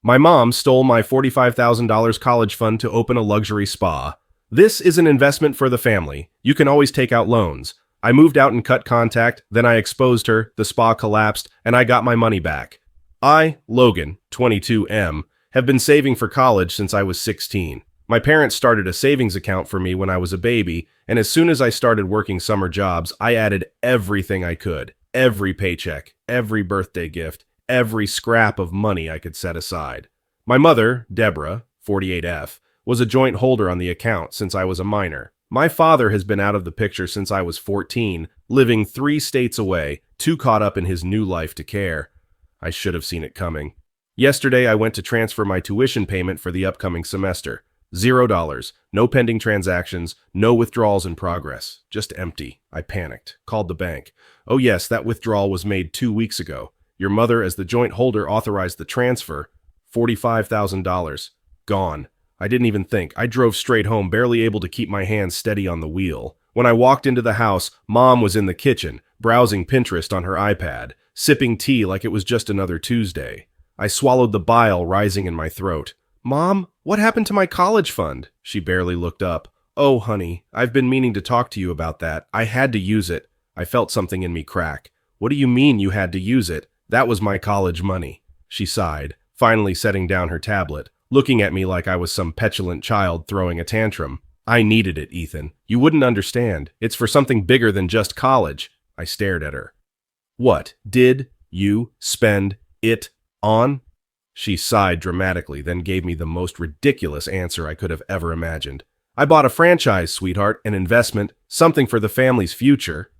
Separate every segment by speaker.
Speaker 1: My mom stole my $45,000 college fund to open a luxury spa. This is an investment for the family. You can always take out loans. I moved out and cut contact, then I exposed her, the spa collapsed, and I got my money back. I, Logan, 22M, have been saving for college since I was 16. My parents started a savings account for me when I was a baby, and as soon as I started working summer jobs, I added everything I could. Every paycheck, every birthday gift, every scrap of money I could set aside. My mother, Deborah, 48F, was a joint holder on the account since I was a minor. My father has been out of the picture since I was 14, living 3 states away, too caught up in his new life to care. I should have seen it coming. Yesterday, I went to transfer my tuition payment for the upcoming semester. $0, no pending transactions, no withdrawals in progress, just empty. I panicked, called the bank. Oh yes, that withdrawal was made 2 weeks ago. Your mother, as the joint holder, authorized the transfer. $45,000. Gone. I didn't even think. I drove straight home, barely able to keep my hands steady on the wheel. When I walked into the house, Mom was in the kitchen, browsing Pinterest on her iPad, sipping tea like it was just another Tuesday. I swallowed the bile rising in my throat. Mom, what happened to my college fund? She barely looked up. Oh, honey, I've been meaning to talk to you about that. I had to use it. I felt something in me crack. What do you mean you had to use it? That was my college money. She sighed, finally setting down her tablet, looking at me like I was some petulant child throwing a tantrum. I needed it, Ethan. You wouldn't understand. It's for something bigger than just college. I stared at her. What did you spend it on? She sighed dramatically, then gave me the most ridiculous answer I could have ever imagined. I bought a franchise, sweetheart, an investment, something for the family's future.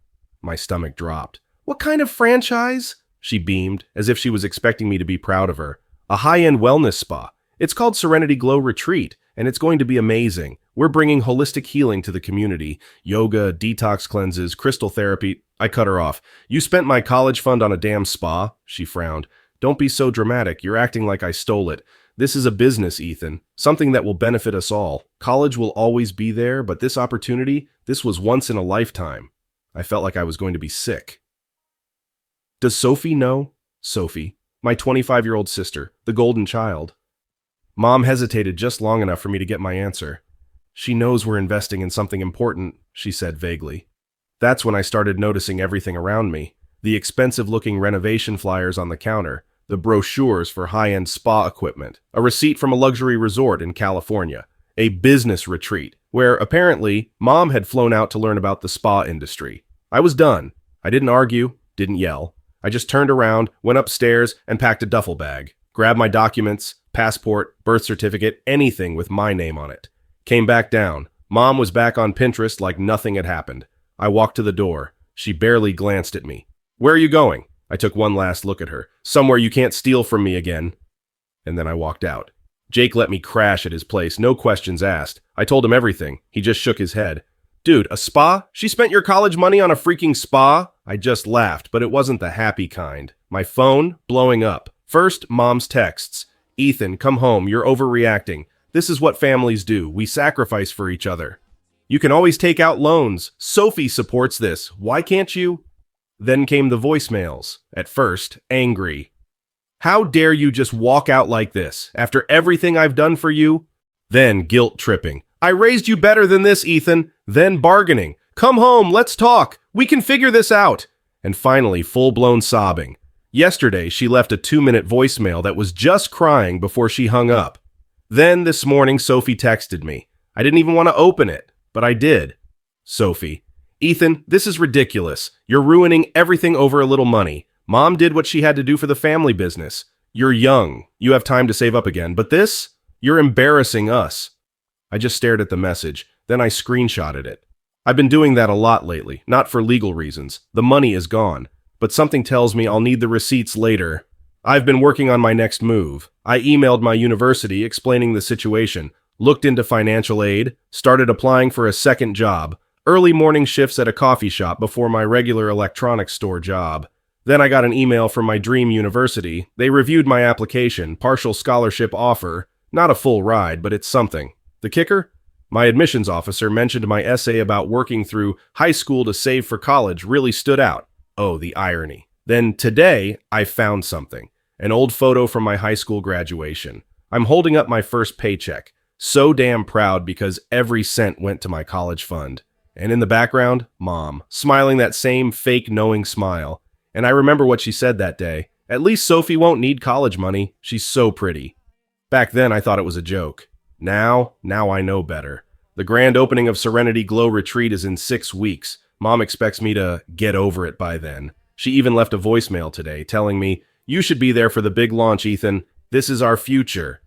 Speaker 1: My stomach dropped. What kind of franchise? She beamed, as if she was expecting me to be proud of her. A high-end wellness spa. It's called Serenity Glow Retreat, and it's going to be amazing. We're bringing holistic healing to the community. Yoga, detox cleanses, crystal therapy. I cut her off. You spent my college fund on a damn spa? She frowned. Don't be so dramatic. You're acting like I stole it. This is a business, Ethan. Something that will benefit us all. College will always be there, but this opportunity, this was once in a lifetime. I felt like I was going to be sick. Does Sophie know? Sophie, my 25-year-old sister, the golden child. Mom hesitated just long enough for me to get my answer. She knows we're investing in something important, she said vaguely. That's when I started noticing everything around me. The expensive-looking renovation flyers on the counter, the brochures for high-end spa equipment, a receipt from a luxury resort in California, a business retreat, where apparently Mom had flown out to learn about the spa industry. I was done. I didn't argue, didn't yell. I just turned around, went upstairs, and packed a duffel bag. Grabbed my documents, passport, birth certificate, anything with my name on it. Came back down. Mom was back on Pinterest like nothing had happened. I walked to the door. She barely glanced at me. Where are you going? I took one last look at her. Somewhere you can't steal from me again. And then I walked out. Jake let me crash at his place, no questions asked. I told him everything. He just shook his head. Dude, a spa? She spent your college money on a freaking spa? I just laughed, but it wasn't the happy kind. My phone blowing up. First, Mom's texts. Ethan, come home. You're overreacting. This is what families do. We sacrifice for each other. You can always take out loans. Sophie supports this. Why can't you? Then came the voicemails. At first, angry. How dare you just walk out like this, after everything I've done for you? Then guilt-tripping. I raised you better than this, Ethan. Then bargaining. Come home, let's talk. We can figure this out. And finally, full-blown sobbing. Yesterday, she left a 2-minute voicemail that was just crying before she hung up. Then this morning, Sophie texted me. I didn't even want to open it, but I did. Sophie. Ethan, this is ridiculous. You're ruining everything over a little money. Mom did what she had to do for the family business. You're young. You have time to save up again. But this? You're embarrassing us. I just stared at the message. Then I screenshotted it. I've been doing that a lot lately, not for legal reasons. The money is gone. But something tells me I'll need the receipts later. I've been working on my next move. I emailed my university explaining the situation, looked into financial aid, started applying for a second job, early morning shifts at a coffee shop before my regular electronics store job. Then I got an email from my dream university. They reviewed my application, partial scholarship offer, not a full ride, but it's something. The kicker? My admissions officer mentioned my essay about working through high school to save for college really stood out. Oh, the irony. Then today, I found something. An old photo from my high school graduation. I'm holding up my first paycheck. So damn proud because every cent went to my college fund. And in the background, Mom, smiling that same fake knowing smile. And I remember what she said that day. At least Sophie won't need college money. She's so pretty. Back then, I thought it was a joke. Now I know better. The grand opening of Serenity Glow Retreat is in 6 weeks. Mom expects me to get over it by then. She even left a voicemail today telling me, "You should be there for the big launch, Ethan. This is our future."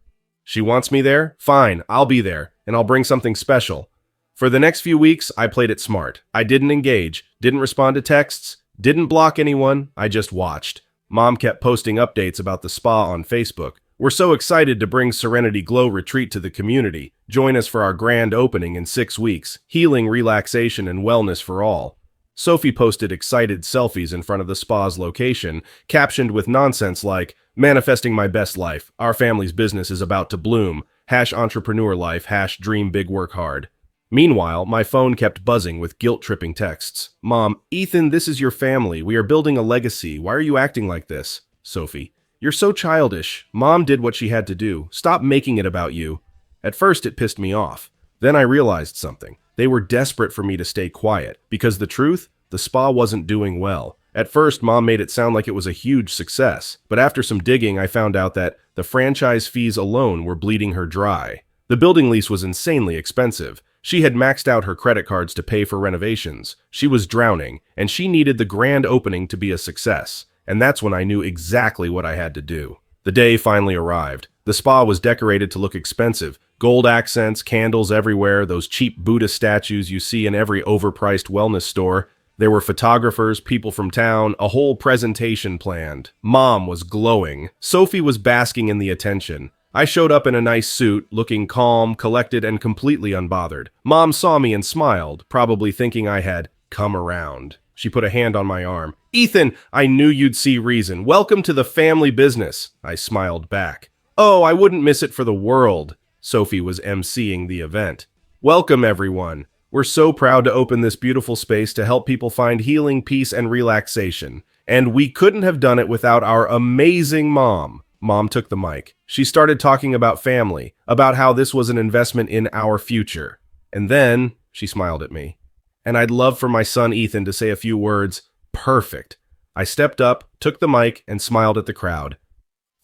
Speaker 1: She wants me there? Fine, I'll be there, and I'll bring something special. For the next few weeks, I played it smart. I didn't engage, didn't respond to texts, didn't block anyone, I just watched. Mom kept posting updates about the spa on Facebook. We're so excited to bring Serenity Glow Retreat to the community. Join us for our grand opening in 6 weeks. Healing, relaxation, and wellness for all. Sophie posted excited selfies in front of the spa's location, captioned with nonsense like, "Manifesting my best life. Our family's business is about to bloom. #entrepreneur life. #dream big work hard." Meanwhile, my phone kept buzzing with guilt-tripping texts. "Mom, Ethan, this is your family. We are building a legacy. Why are you acting like this?" Sophie, "You're so childish. Mom did what she had to do. Stop making it about you." At first, it pissed me off. Then I realized something. They were desperate for me to stay quiet, because the truth, the spa wasn't doing well. At first, Mom made it sound like it was a huge success, but after some digging, I found out that the franchise fees alone were bleeding her dry. The building lease was insanely expensive. She had maxed out her credit cards to pay for renovations. She was drowning, and she needed the grand opening to be a success. And that's when I knew exactly what I had to do. The day finally arrived. The spa was decorated to look expensive. Gold accents, candles everywhere, those cheap Buddha statues you see in every overpriced wellness store. There were photographers, people from town, a whole presentation planned. Mom was glowing. Sophie was basking in the attention. I showed up in a nice suit, looking calm, collected, and completely unbothered. Mom saw me and smiled, probably thinking I had come around. She put a hand on my arm. "Ethan, I knew you'd see reason. Welcome to the family business." I smiled back. "Oh, I wouldn't miss it for the world." Sophie was emceeing the event. "Welcome, everyone. We're so proud to open this beautiful space to help people find healing, peace, and relaxation. And we couldn't have done it without our amazing mom." Mom took the mic. She started talking about family, about how this was an investment in our future. And then, she smiled at me. "And I'd love for my son Ethan to say a few words." Perfect. I stepped up, took the mic, and smiled at the crowd.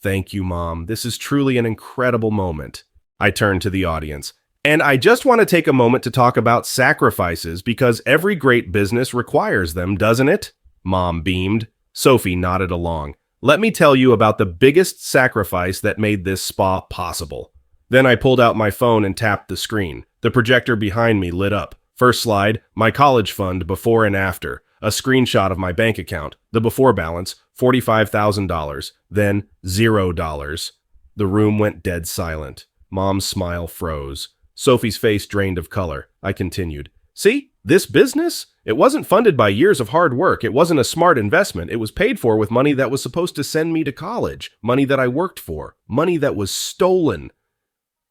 Speaker 1: "Thank you, Mom. This is truly an incredible moment." I turned to the audience. "And I just want to take a moment to talk about sacrifices because every great business requires them, doesn't it?" Mom beamed. Sophie nodded along. "Let me tell you about the biggest sacrifice that made this spa possible." Then I pulled out my phone and tapped the screen. The projector behind me lit up. First slide, my college fund before and after. A screenshot of my bank account. The before balance, $45,000. Then $0. The room went dead silent. Mom's smile froze. Sophie's face drained of color. I continued. "See, this business? It wasn't funded by years of hard work. It wasn't a smart investment. It was paid for with money that was supposed to send me to college. Money that I worked for. Money that was stolen."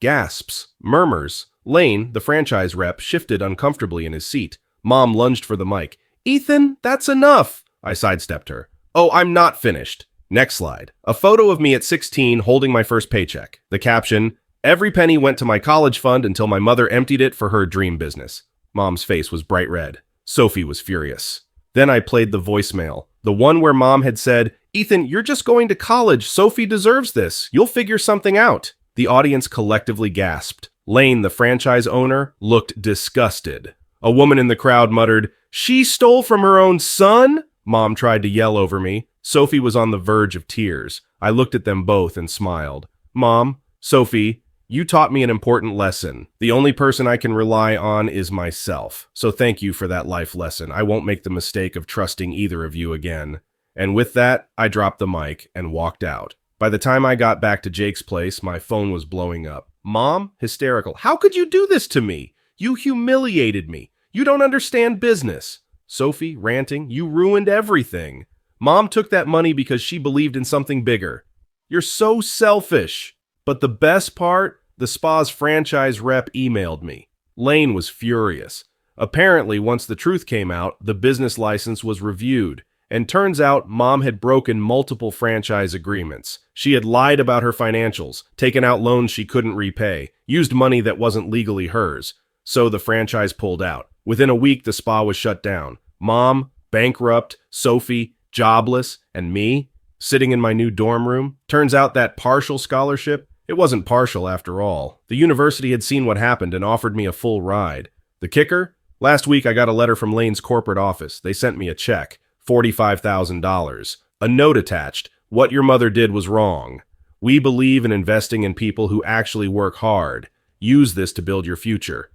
Speaker 1: Gasps. Murmurs. Lane, the franchise rep, shifted uncomfortably in his seat. Mom lunged for the mic. "Ethan, that's enough!" I sidestepped her. "Oh, I'm not finished." Next slide. A photo of me at 16 holding my first paycheck. The caption, "Every penny went to my college fund until my mother emptied it for her dream business." Mom's face was bright red. Sophie was furious. Then I played the voicemail. The one where Mom had said, "Ethan, you're just going to college. Sophie deserves this. You'll figure something out." The audience collectively gasped. Lane, the franchise owner, looked disgusted. A woman in the crowd muttered, "She stole from her own son?" Mom tried to yell over me. Sophie was on the verge of tears. I looked at them both and smiled. "Mom, Sophie, you taught me an important lesson. The only person I can rely on is myself. So thank you for that life lesson. I won't make the mistake of trusting either of you again." And with that, I dropped the mic and walked out. By the time I got back to Jake's place, my phone was blowing up. Mom, hysterical. "How could you do this to me? You humiliated me. You don't understand business." Sophie, ranting, "You ruined everything." Mom took that money because she believed in something bigger. "You're so selfish." But the best part, the spa's franchise rep emailed me. Lane was furious. Apparently, once the truth came out, the business license was reviewed. And turns out Mom had broken multiple franchise agreements. She had lied about her financials, taken out loans she couldn't repay, used money that wasn't legally hers. So the franchise pulled out. Within a week, the spa was shut down. Mom, bankrupt, Sophie, jobless, and me, sitting in my new dorm room. Turns out that partial scholarship, it wasn't partial after all. The university had seen what happened and offered me a full ride. The kicker? Last week I got a letter from Lane's corporate office. They sent me a check, $45,000. A note attached. What your mother did was wrong. We believe in investing in people who actually work hard. Use this to build your future.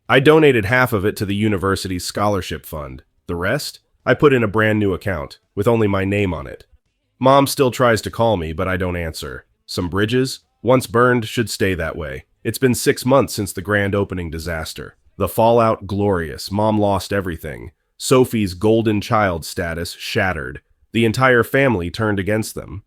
Speaker 1: I donated half of it to the university's scholarship fund. The rest? I put in a brand new account, with only my name on it. Mom still tries to call me, but I don't answer. Some bridges, once burned, should stay that way. It's been 6 months since the grand opening disaster. The fallout glorious. Mom lost everything. Sophie's golden child status shattered. The entire family turned against them.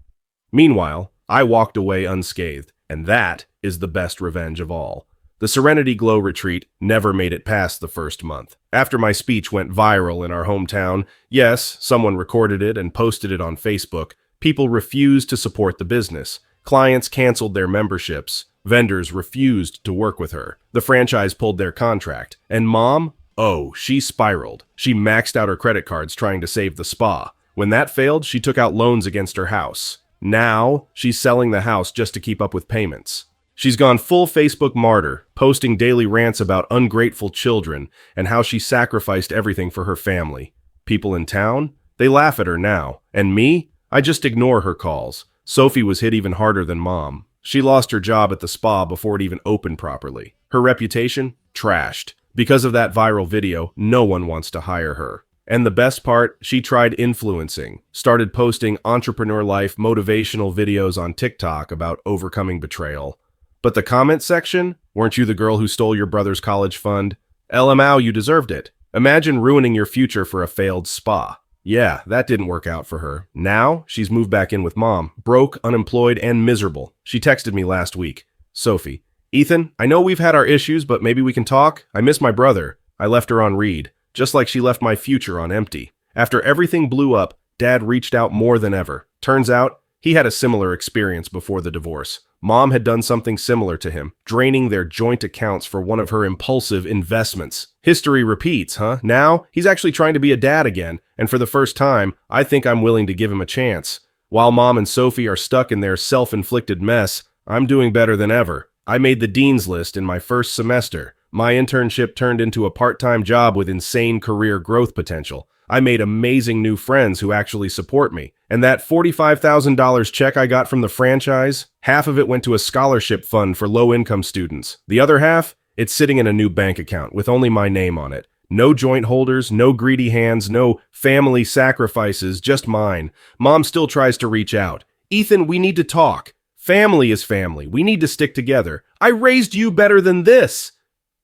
Speaker 1: Meanwhile, I walked away unscathed, and that is the best revenge of all. The Serenity Glow retreat never made it past the first month. After my speech went viral in our hometown, yes, someone recorded it and posted it on Facebook, people refused to support the business. Clients canceled their memberships. Vendors refused to work with her. The franchise pulled their contract. And Mom? Oh, she spiraled. She maxed out her credit cards trying to save the spa. When that failed, she took out loans against her house. Now, she's selling the house just to keep up with payments. She's gone full Facebook martyr, posting daily rants about ungrateful children and how she sacrificed everything for her family. People in town? They laugh at her now. And me? I just ignore her calls. Sophie was hit even harder than Mom. She lost her job at the spa before it even opened properly. Her reputation? Trashed. Because of that viral video, no one wants to hire her. And the best part, she tried influencing, started posting entrepreneur life motivational videos on TikTok about overcoming betrayal. But the comment section? Weren't you the girl who stole your brother's college fund? LMAO, you deserved it. Imagine ruining your future for a failed spa. Yeah, that didn't work out for her. Now, she's moved back in with Mom, broke, unemployed, and miserable. She texted me last week. Sophie, Ethan, I know we've had our issues, but maybe we can talk? I miss my brother. I left her on read, just like she left my future on empty. After everything blew up, Dad reached out more than ever. Turns out, he had a similar experience before the divorce. Mom had done something similar to him, draining their joint accounts for one of her impulsive investments. History repeats, huh? Now, he's actually trying to be a dad again, and for the first time, I think I'm willing to give him a chance. While Mom and Sophie are stuck in their self-inflicted mess, I'm doing better than ever. I made the dean's list in my first semester. My internship turned into a part-time job with insane career growth potential. I made amazing new friends who actually support me. And that $45,000 check I got from the franchise, half of it went to a scholarship fund for low-income students. The other half, it's sitting in a new bank account with only my name on it. No joint holders, no greedy hands, no family sacrifices, just mine. Mom still tries to reach out. Ethan, we need to talk. Family is family. We need to stick together. I raised you better than this.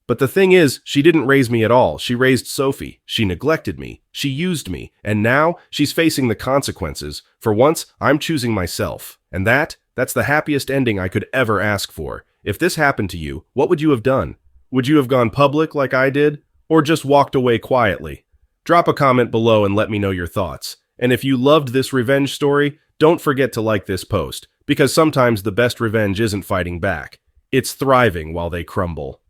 Speaker 1: But the thing is, she didn't raise me at all. She raised Sophie. She neglected me. She used me. And now, she's facing the consequences. For once, I'm choosing myself. And that's the happiest ending I could ever ask for. If this happened to you, what would you have done? Would you have gone public like I did? Or just walked away quietly? Drop a comment below and let me know your thoughts. And if you loved this revenge story, don't forget to like this post, because sometimes the best revenge isn't fighting back. It's thriving while they crumble.